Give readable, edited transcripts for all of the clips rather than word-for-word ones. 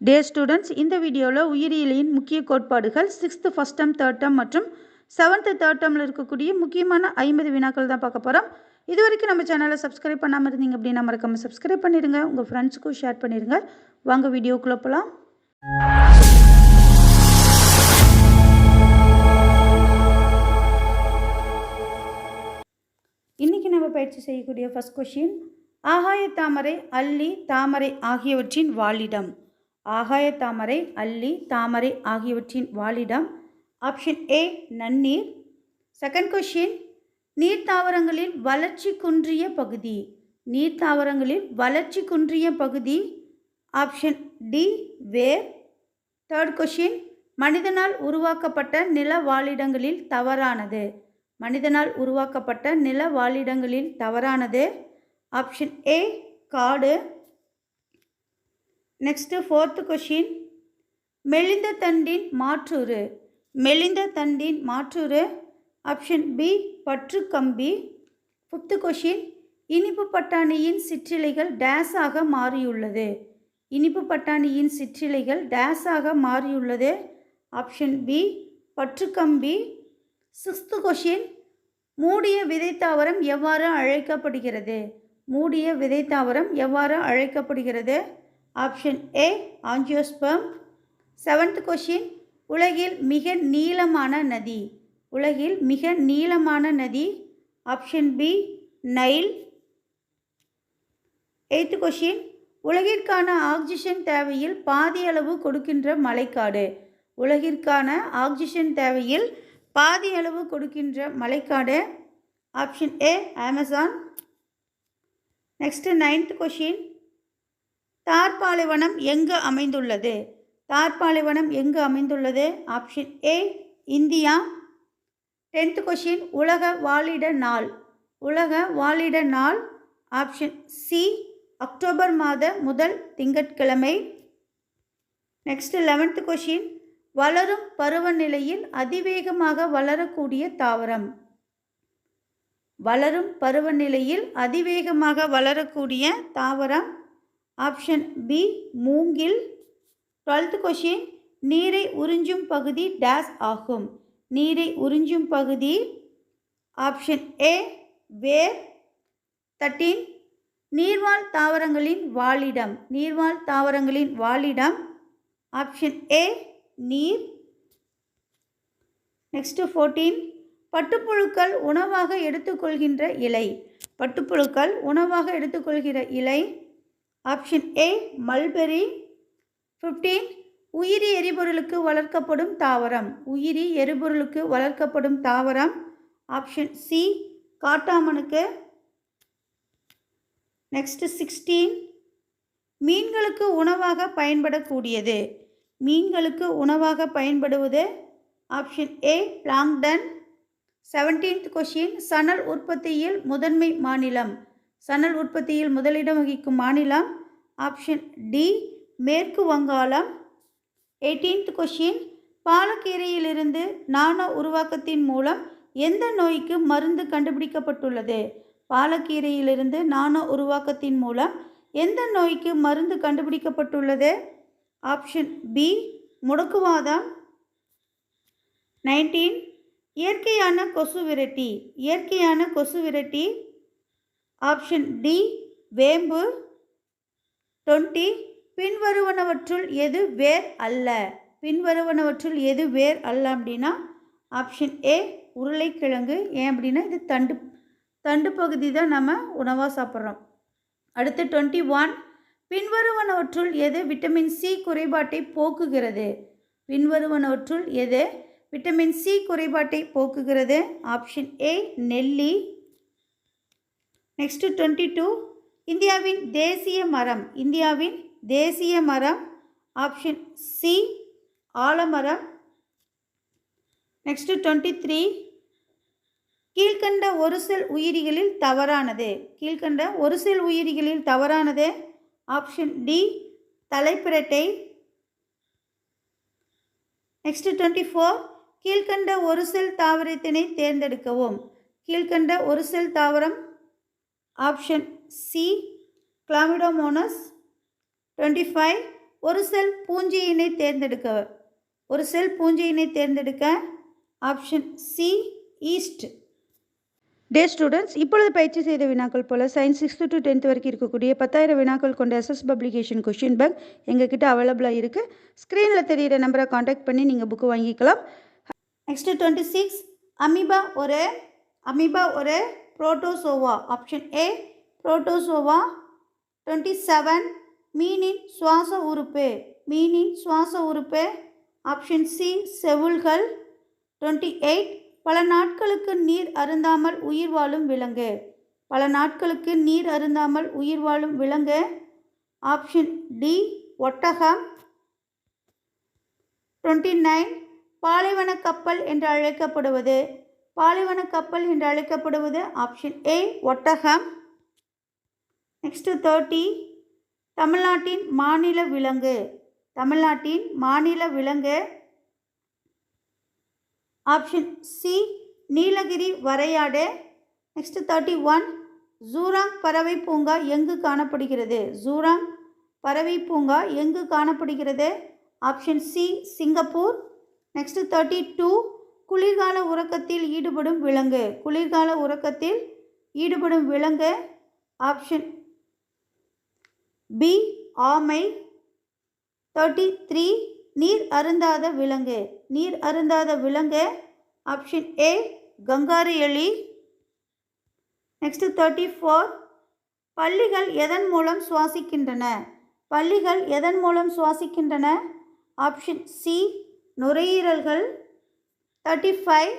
Dear students, இந்த வீடியோவில் உயிரியலின் முக்கிய கோட்பாடுகள் 6th first term third term மற்றும் 7th தேர்ட் டேர்மில் இருக்கக்கூடிய முக்கியமான 50 வினாக்கள் தான் பார்க்க போகிறோம். இது வரைக்கும் நம்ம சேனலை சப்ஸ்கிரைப் பண்ணாமல் இருந்தீங்க அப்படின்னா மறக்காமல் சப்ஸ்கிரைப் பண்ணிடுங்க, உங்கள் ஃப்ரெண்ட்ஸுக்கும் ஷேர் பண்ணிடுங்க. வாங்க வீடியோக்குள்ளே போகலாம். இன்றைக்கி நம்ம பயிற்சி செய்யக்கூடிய ஃபர்ஸ்ட் கொஷின், ஆகாய தாமரை, அல்லி, தாமரை ஆகியவற்றின் வாழிடம். ஆகாய தாமரை, அல்லி, தாமரை ஆகியவற்றின் வாழிடம். ஆப்ஷன் ஏ நன்னீர். செகண்ட் கொஷின், நீர்த்தாவரங்களில் வளர்ச்சி குன்றிய பகுதி. நீர்த்தாவரங்களில் வளர்ச்சி குன்றிய பகுதி. Option t where. Third question, மனிதனால் உருவாக்கப்பட்ட நில வாழிடங்களில் தவறானது. மனிதனால் உருவாக்கப்பட்ட நில வாழிடங்களில் தவறானது. ஆப்ஷன் ஏ காடு. நெக்ஸ்ட்டு ஃபோர்த்து கொஷின், மெலிந்த தண்டின் மாற்றுரு. மெலிந்த தண்டின் மாற்றுரு. ஆப்ஷன் பி பற்று கம்பி. ஃபிஃப்த்து கொஷின், இனிப்பு பட்டாணியின் சிற்றிலைகள் டேஸாக மாறியுள்ளது. இனிப்பு பட்டாணியின் சிற்றிலைகள் டேஸாக மாறியுள்ளது. ஆப்ஷன் பி பற்று கம்பி. சிக்ஸ்த்து கொஷின், மூடிய விதைத்தாவரம் எவ்வாறு அழைக்கப்படுகிறது. மூடிய விதைத்தாவரம் எவ்வாறு அழைக்கப்படுகிறது. Option A angiosperm. Seventh question, உலகில் மிக நீளமான நதி. உலகில் மிக நீளமான நதி. Option B Nile. Eighth question, உலகிற்கான ஆக்சிஜன் தேவையில் பாதி அளவு கொடுக்கின்ற மலைக்காடு. உலகிற்கான ஆக்சிஜன் தேவையில் பாதி அளவு கொடுக்கின்ற மலைக்காடு. Option A Amazon. Next ninth question, Thar பாலைவனம் எங்கு அமைந்துள்ளது. தார் பாலைவனம் எங்கு அமைந்துள்ளது. Option A India. 10th question, உலக வாழிட நாள். உலக வாழிட நாள். ஆப்ஷன் சி அக்டோபர் மாத முதல் திங்கட்கிழமை. நெக்ஸ்ட் 11th கொஷின், வளரும் பருவநிலையில் அதிவேகமாக வளரக்கூடிய தாவரம். வளரும் பருவநிலையில் அதிவேகமாக வளரக்கூடிய தாவரம். ஆப்ஷன் பி மூங்கில். 12th கொஷின், நீரை உறிஞ்சும் பகுதி டேஸ் ஆகும். நீரை உறிஞ்சும் பகுதி. ஆப்ஷன் ஏ வேர். 13, நீர்வாழ் தாவரங்களின் வாழிடம். நீர்வாழ் தாவரங்களின் வாழிடம். ஆப்ஷன் ஏ நீர். நெக்ஸ்ட் 14, பட்டுப்புழுக்கள் உணவாக எடுத்துக்கொள்கின்ற இலை. பட்டுப்புழுக்கள் உணவாக எடுத்துக்கொள்கிற இலை. Option A mulberry. 15, உயிரி எரிபொருளுக்கு வளர்க்கப்படும் தாவரம். உயிரி எரிபொருளுக்கு வளர்க்கப்படும் தாவரம். Option C காட்டாமணுக்கு. நெக்ஸ்ட் 16, மீன்களுக்கு உணவாக பயன்படக்கூடியது. மீன்களுக்கு உணவாக பயன்படுவது. Option A plankton. 17th question, சணல் உற்பத்தியில் முதன்மை மாநிலம். சணல் உற்பத்தியில் முதலிடம் வகிக்கும் மாநிலம். ஆப்ஷன் டி மேற்கு வங்காளம். 18th கொஷின், பாலக்கீரையிலிருந்து நானோ உருவாக்கத்தின் மூலம் எந்த நோய்க்கு மருந்து கண்டுபிடிக்கப்பட்டுள்ளது. பாலக்கீரையிலிருந்து நானோ உருவாக்கத்தின் மூலம் எந்த நோய்க்கு மருந்து கண்டுபிடிக்கப்பட்டுள்ளது. Option B முடக்குவாதம். 19, இயற்கையான கொசு விரட்டி. இயற்கையான கொசு விரட்டி. ஆப்ஷன் டி வேம்பு. 20, பின்வருவனவற்றுள் எது வேர் அல்ல. பின்வருவனவற்றுள் எது வேர் அல்ல அப்படின்னா ஆப்ஷன் ஏ உருளைக்கிழங்கு. ஏன் அப்படின்னா இது தண்டு பகுதி தான் நம்ம உணவாக சாப்பிட்றோம். அடுத்து 21, பின்வருவனவற்றுள் எது விட்டமின் சி குறைபாட்டை போக்குகிறது. பின்வருவனவற்றுள் எது விட்டமின் சி குறைபாட்டை போக்குகிறது. ஆப்ஷன் ஏ நெல்லி. நெக்ஸ்ட் 22, இந்தியாவின் தேசிய மரம். இந்தியாவின் தேசிய மரம். ஆப்ஷன் சி ஆலமரம். நெக்ஸ்ட் 23, கீழ்கண்ட ஒரு செல் உயிரிகளில் தவறானது. கீழ்கண்ட ஒரு செல் உயிரிகளில் தவறானது. Option D தலைப்பிரட்டை. நெக்ஸ்ட் 24, கீழ்கண்ட ஒரு செல் தாவரத்தினை தேர்ந்தெடுக்கவும். கீழ்கண்ட ஒரு செல் தாவரம். Option C Chlamydomonas. 25, ஒரு செல் பூஞ்சையினை தேர்ந்தெடுக்க. ஒரு செல் பூஞ்சையினை தேர்ந்தெடுக்க. Option C yeast. டே ஸ்டூடெண்ட்ஸ், இப்பொழுது பயிற்சி செய்த வினாக்கள் போல் சயின்ஸ் 6th to 10th வரைக்கும் இருக்கக்கூடிய 10,000 வினாக்கள் கொண்ட எஸ்எஸ் பப்ளிகேஷன் கொஷின் பேங்க் எங்ககிட்ட அவைலபிளாக இருக்குது. ஸ்க்ரீனில் தெரிகிற நம்பரை காண்டாக்ட் பண்ணி நீங்கள் புக்கு வாங்கிக்கலாம். நெக்ஸ்ட்டு 26, அமீபா ஒரு புரோட்டோசோவா. Option A protozoa. 27, மீனின் சுவாச உறுப்பு. Option C செவுள்கள். 28, பல நாட்களுக்கு நீர் அருந்தாமல் உயிர் வாழும் விலங்கு. ஆப்ஷன் டி ஒட்டகம். 29, பாலைவன கப்பல் என்று அழைக்கப்படுவது. ஆப்ஷன் ஏ ஒட்டகம். நெக்ஸ்ட் 30, தமிழ்நாட்டின் மாநில விலங்கு. ஆப்ஷன் சி நீலகிரி வரையாடு. நெக்ஸ்ட் 31, ஜூராங் பறவை பூங்கா எங்கு காணப்படுகிறது. Option C Singapore. நெக்ஸ்ட் 32, குளிர்கால உறக்கத்தில் ஈடுபடும் விலங்கு. ஆப்ஷன் பி ஆமை. 33, நீர் அருந்தாத விலங்கு. ஆப்ஷன் ஏ கங்காரு எலி. நெக்ஸ்ட் 34, பல்லிகள் எதன் மூலம் சுவாசிக்கின்றன. Option C நுரையீரல்கள். 35,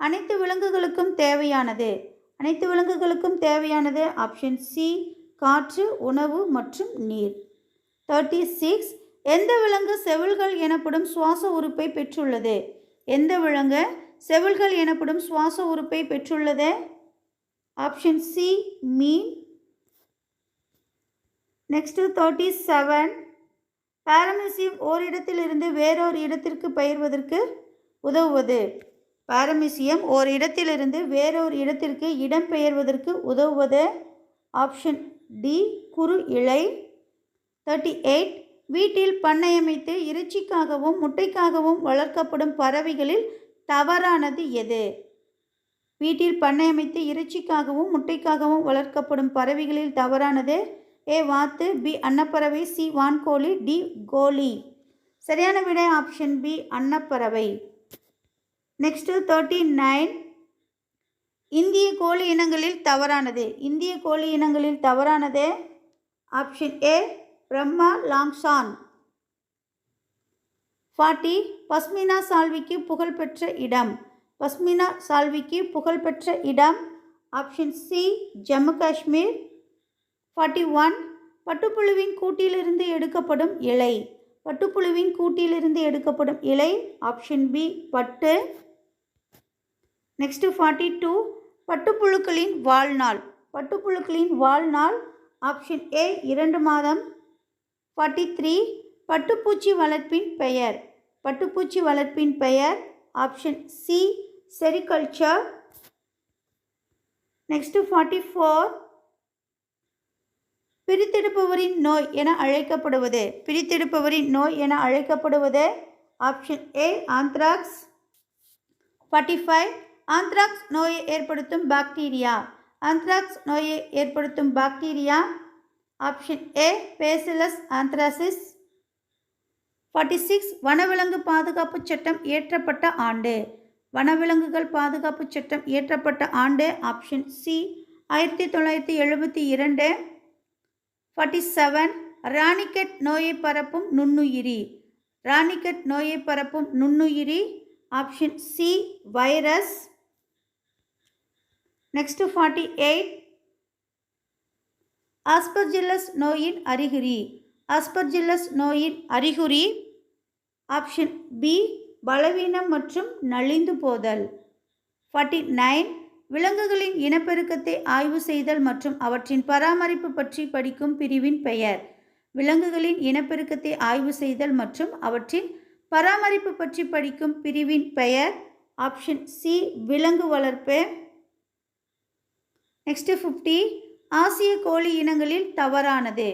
அனைத்து விலங்குகளுக்கும் தேவையானது. ஆப்ஷன் சி காற்று, உணவு மற்றும் நீர். 36, எந்த விலங்கு செவில்கள் எனப்படும் சுவாச உறுப்பை பெற்றுள்ளது. ஆப்ஷன் சி மீன். நெக்ஸ்ட் 37, பாரமீசியம் ஓரிடத்திலிருந்து வேறொரு இடத்திற்கு பெயர்வதற்கு உதவுவது. ஆப்ஷன் டி குறு இழை. 38, வீட்டில் பண்ணையமைத்து இறைச்சிக்காகவும் முட்டைக்காகவும் வளர்க்கப்படும் பறவைகளில் தவறானது எது. ஏ வாத்து, பி அன்னப்பறவை, சி வான்கோழி, டி கோழி. சரியான விடை ஆப்ஷன் பி அன்னப்பறவை. நெக்ஸ்ட் 39, இந்திய கோழி இனங்களில் தவறானது. Option A Brahma லாங்சான். 40, பஸ்மினா சால்விக்கு புகழ்பெற்ற இடம். Option C Jammu Kashmir. 41, பட்டுப்புழுவின் கூட்டிலிருந்து எடுக்கப்படும் இலை. ஆப்ஷன் பி பட்டு. நெக்ஸ்ட் 42, பட்டுப்புழுக்களின் வாழ்நாள். ஆப்ஷன் ஏ 2 மாதம். 43, பட்டுப்பூச்சி வளர்ப்பின் பெயர். Option C sericulture. நெக்ஸ்ட் 44, பிரித்தெடுப்பவரின் நோய் என அழைக்கப்படுவது. Option A anthrax. 45, ஆந்த்ராக்ஸ் நோயை ஏற்படுத்தும் bacteria. Option A bacillus anthracis. 46, வனவிலங்கு பாதுகாப்பு சட்டம் இயற்றப்பட்ட ஆண்டு. Option C 1972. 47, ராணிக்கெட் நோயை பரப்பும் நுண்ணுயிரி. Option C virus. Next 48, aspergillus நோயின் அறிகுறி. ஆப்ஷன் பி பலவீனம் மற்றும் நலிந்து போதல். 49, விலங்குகளின் இனப்பெருக்கத்தை ஆய்வு செய்தல் மற்றும் அவற்றின் பராமரிப்பு பற்றி படிக்கும் பிரிவின் பெயர். ஆப்ஷன் சி விலங்கு வளர்ப்பு. நெக்ஸ்ட் 50, ஆசிய கோழி இனங்களில் தவறானது.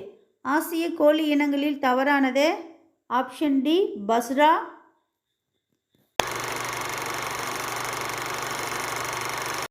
Option D Basra,